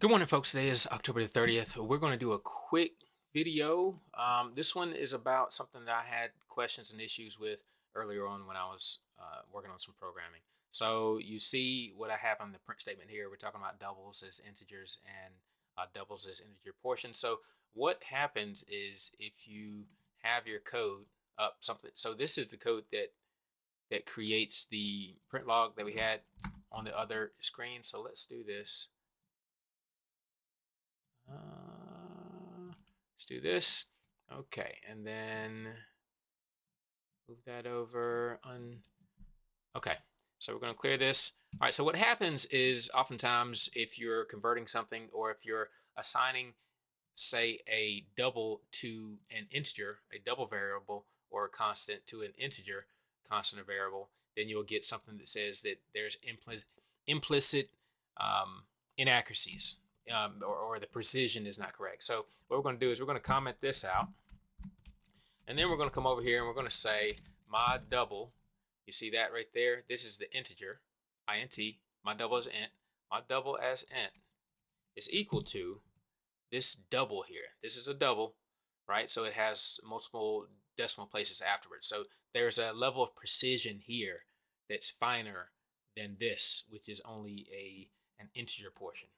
Good morning, folks. Today is October the 30th. We're going to do a quick video. This one is about something that I had questions and issues with earlier on when I was working on some programming. So you see what I have on the print statement here. We're talking about doubles as integers and doubles as integer portions. So what happens is if you have your code up something. So this is the code that creates the print log that we had on the other screen. So let's do this. Let's do this. Okay, and then move that over. Okay, so we're going to clear this. All right, so what happens is oftentimes if you're converting something or if you're assigning, say, a double to an integer, a double variable, or a constant to an integer, constant or variable, then you'll get something that says that there's implicit um, inaccuracies, or the precision is not correct. So what we're going to do is we're going to comment this out, and then we're going to come over here and we're going to say my double. You see that right there? This is the integer, int. My double is int. My double as int is equal to this double here. This is a double, right? So it has multiple decimal places afterwards. So there's a level of precision here that's finer than this, which is only an integer portion.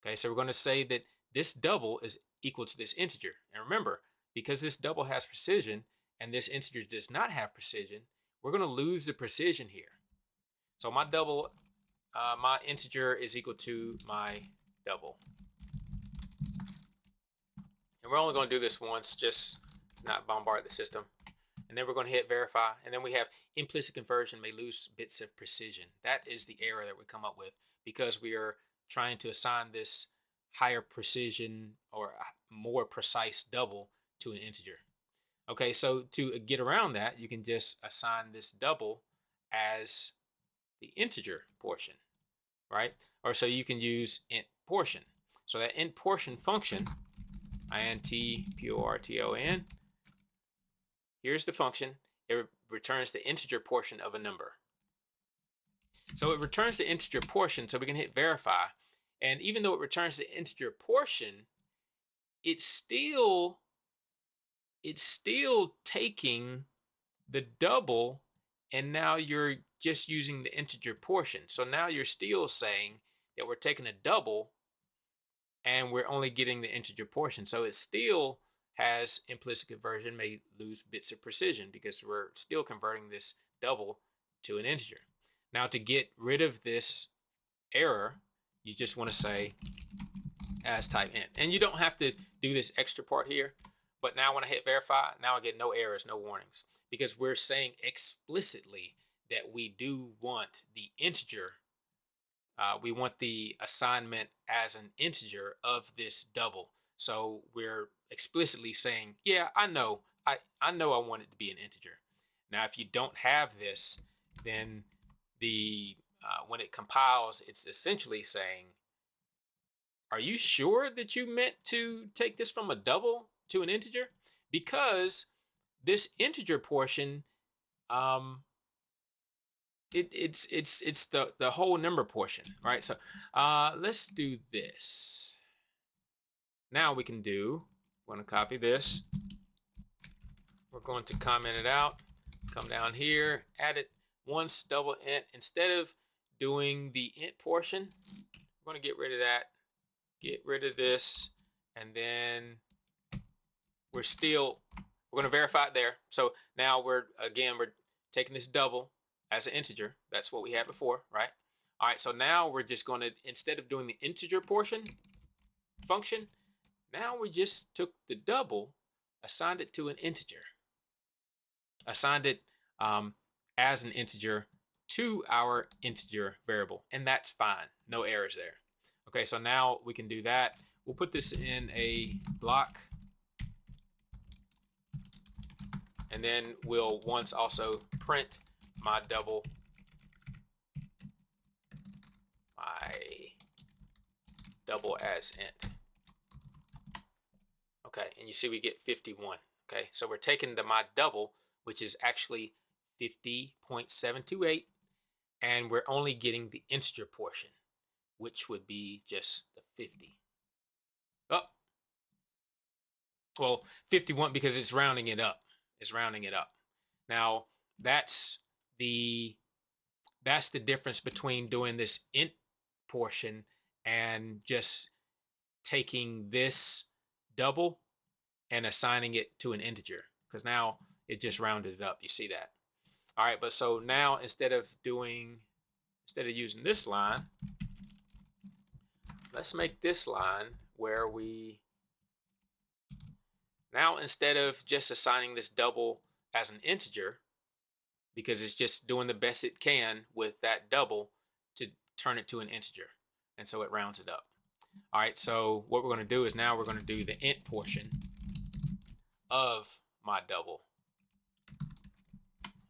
Okay, so we're going to say that this double is equal to this integer. And remember, because this double has precision and this integer does not have precision, we're going to lose the precision here. So my integer is equal to my double. And we're only going to do this once just to not bombard the system. And then we're going to hit verify. And then we have implicit conversion may lose bits of precision. That is the error that we come up with because we are trying to assign this higher precision or more precise double to an integer. Okay, so to get around that, you can just assign this double as the integer portion, right? Or so you can use int portion. So that int portion function, intportion, here's the function. It returns the integer portion of a number. So it returns the integer portion, so we can hit verify. And even though it returns the integer portion, it's still taking the double, and now you're just using the integer portion. So now you're still saying that we're taking a double and we're only getting the integer portion. So it still has implicit conversion, may lose bits of precision because we're still converting this double to an integer. Now to get rid of this error, you just want to say as type int. And you don't have to do this extra part here, but now when I hit verify, now I get no errors, no warnings, because we're saying explicitly that we do want the integer. We want the assignment as an integer of this double. So we're explicitly saying, yeah, I know I want it to be an integer. Now, if you don't have this, then the when it compiles, it's essentially saying, are you sure that you meant to take this from a double to an integer? Because this integer portion, um, it's the whole number portion, right? So let's do this. Now we can do. We're going to copy this. We're going to comment it out. Come down here, add it once, double int. Instead of doing the int portion, we're going to get rid of that. Get rid of this, and then we're going to verify it there. So now we're taking this double as an integer. That's what we had before, right? All right, so now we're just going to, instead of doing the integer portion function, now we just took the double, assigned it to an integer, assigned it as an integer to our integer variable, and that's fine. No errors there. Okay, so now we can do that. We'll put this in a block, and then we'll once also print my double, as int. Okay, and you see we get 51. Okay, so we're taking my double, which is actually 50.728, and we're only getting the integer portion, which would be just the 50. Oh, well, 51 because it's rounding it up. It's rounding it up. Now, that's the that's the difference between doing this int portion and just taking this double and assigning it to an integer, because now it just rounded it up. You see that? All right, but so now instead of using this line, let's make this line where we now, instead of just assigning this double as an integer, because it's just doing the best it can with that double to turn it to an integer, and so it rounds it up. All right, so what we're going to do is now we're going to do the int portion of my double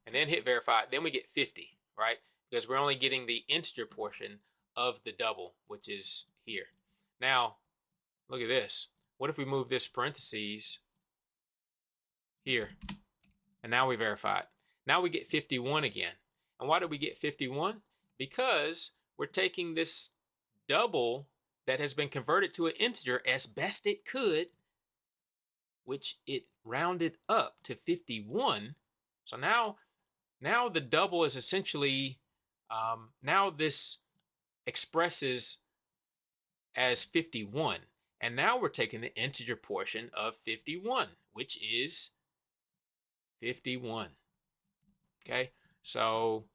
and then hit verify. Then we get 50, right? Because we're only getting the integer portion of the double, which is here. Now, look at this. What if we move this parentheses here? And now we verify it. Now we get 51 again. And why do we get 51? Because we're taking this double that has been converted to an integer as best it could, which it rounded up to 51. So now the double is essentially, now this expresses as 51. And now we're taking the integer portion of 51, which is 51. Okay, so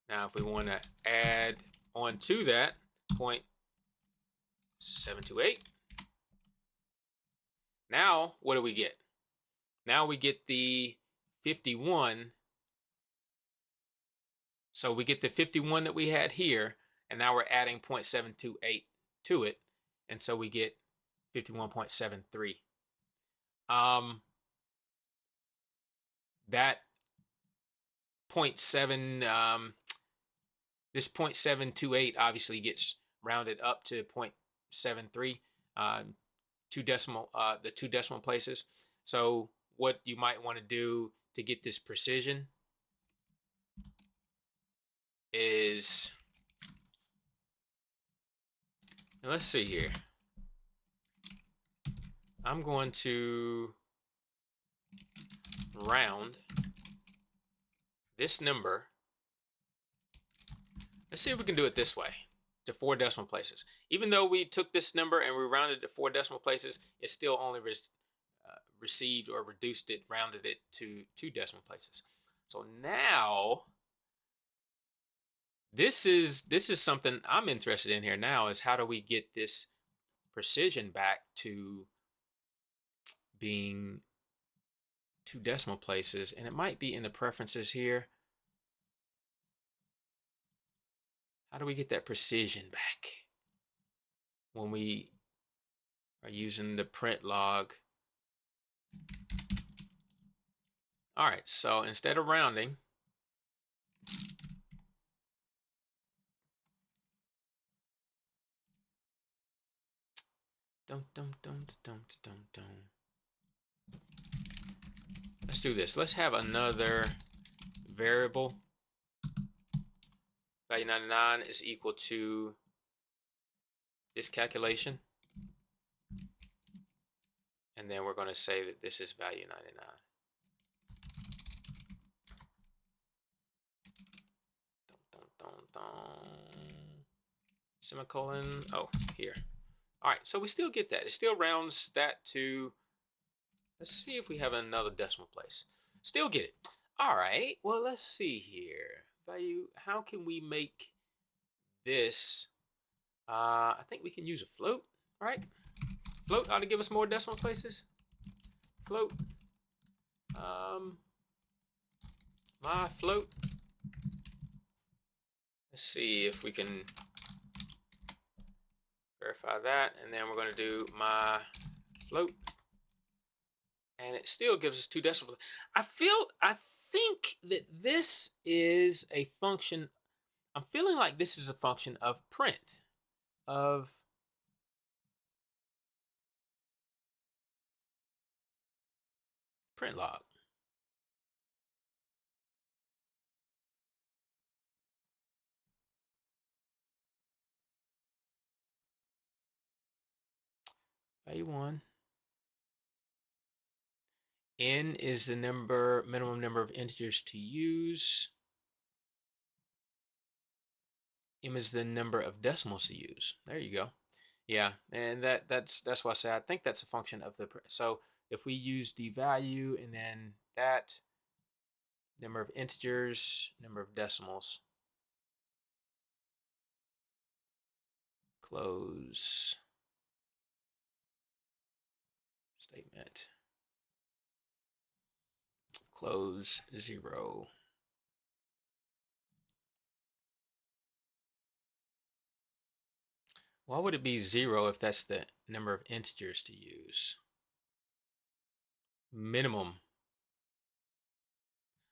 now if we want to add on to that 0.728, now what do we get? Now we get the 51. So we get the 51 that we had here, and now we're adding 0.728 to it, and so we get 51.73. That 0.7, this 0.728 obviously gets rounded up to 0.73, the two decimal places. So what you might want to do to get this precision is, let's see here. I'm going to round this number. Let's see if we can do it this way, to 4 decimal places. Even though we took this number and we rounded to 4 decimal places, it still only received or reduced it, rounded it to 2 decimal places. So now this is something I'm interested in here now, is how do we get this precision back to being 2 decimal places? And it might be in the preferences here. How do we get that precision back when we are using the print log? All right, so instead of rounding, let's do this. Let's have another variable. Value 99 is equal to this calculation. And then we're going to say that this is value 99. Semicolon. Oh, here. All right, so we still get that. It still rounds that to, let's see if we have another decimal place. Still get it. All right, well, let's see here. Value, how can we make this? I think we can use a float, right? Float ought to give us more decimal places. Float. My float. Let's see if we can verify that, and then we're going to do my float, and it still gives us 2 decimal places. I think that this is a function. I'm feeling like this is a function of print, of print log. value 1. N is the minimum number of integers to use. M is the number of decimals to use. There you go. Yeah, and that's why I say I think that's a function of the. So if we use the value and then that number of integers, number of decimals, close statement, close 0. Why would it be 0 if that's the number of integers to use? Minimum.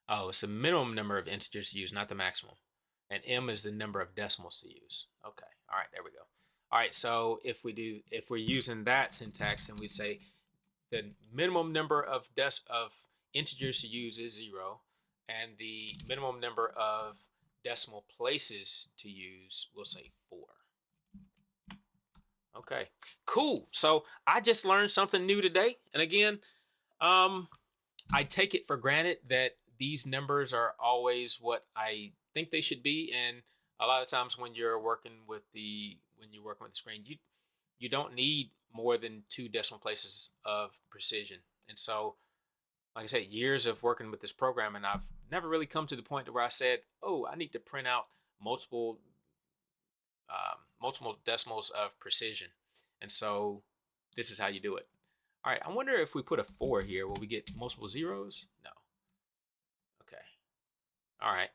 Oh, it's the minimum number of integers to use, not the maximum. And M is the number of decimals to use. Okay. All right, there we go. All right, so if we're using that syntax, then we say the minimum number of integers to use is 0, and the minimum number of decimal places to use, we'll say 4. Okay, cool. So I just learned something new today. And again, um, I take it for granted that these numbers are always what I think they should be. And a lot of times when you're working with the screen, you don't need more than 2 decimal places of precision. And so, like I said, years of working with this program, and I've never really come to the point where I said, "Oh, I need to print out multiple decimals of precision." And so, this is how you do it. All right, I wonder if we put a 4 here, will we get multiple zeros? No. Okay. All right.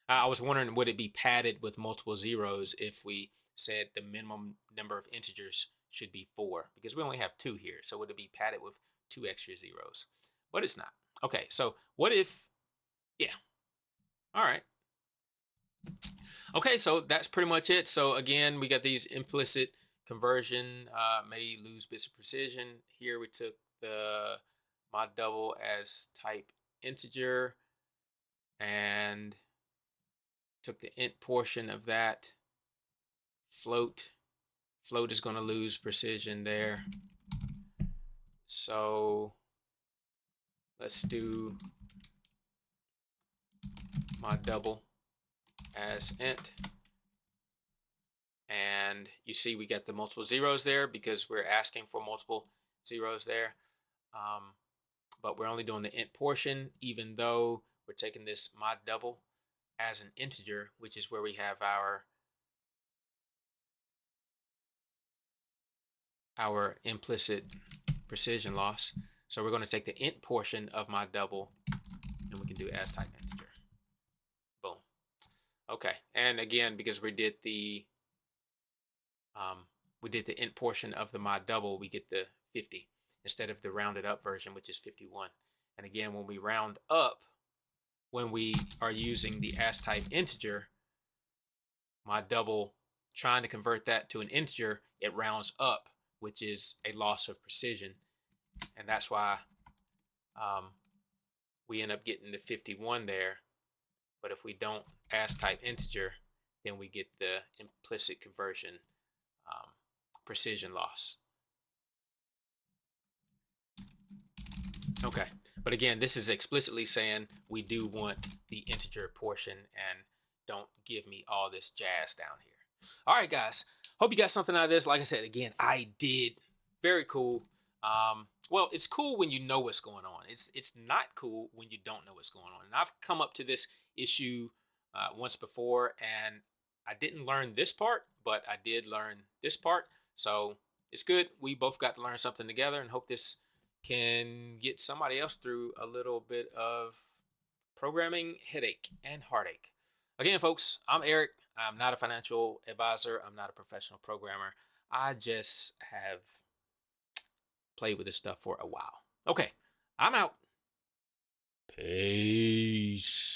I was wondering, would it be padded with multiple zeros if we said the minimum number of integers should be 4? Because we only have 2 here. So would it be padded with 2 extra zeros? But it's not. Okay, so what if, yeah. All right. Okay, so that's pretty much it. So again, we got these implicit conversion, may lose bits of precision. Here we took the mod double as type integer and took the int portion of that. Float is going to lose precision there. So let's do mod double as int. And you see we get the multiple zeros there because we're asking for multiple zeros there. But we're only doing the int portion, even though we're taking this mod double as an integer, which is where we have our implicit precision loss. So we're going to take the int portion of mod double and we can do as type integer. Boom. Okay. And again, because we did the int portion of the mod double, we get the 50 instead of the rounded up version, which is 51. And again, when we round up, when we are using the as type integer, mod double trying to convert that to an integer, it rounds up, which is a loss of precision. And that's why we end up getting the 51 there. But if we don't as type integer, then we get the implicit conversion precision loss. Okay, but again, this is explicitly saying we do want the integer portion and don't give me all this jazz down here. All right, guys, hope you got something out of this. Like I said, again, I did. Very cool. Well, it's cool when you know what's going on. It's not cool when you don't know what's going on. And I've come up to this issue once before, and I didn't learn this part, but I did learn this part. So it's good. We both got to learn something together, and hope this can get somebody else through a little bit of programming headache and heartache. Again, folks, I'm Eric. I'm not a financial advisor. I'm not a professional programmer. I just have played with this stuff for a while. Okay, I'm out. Peace.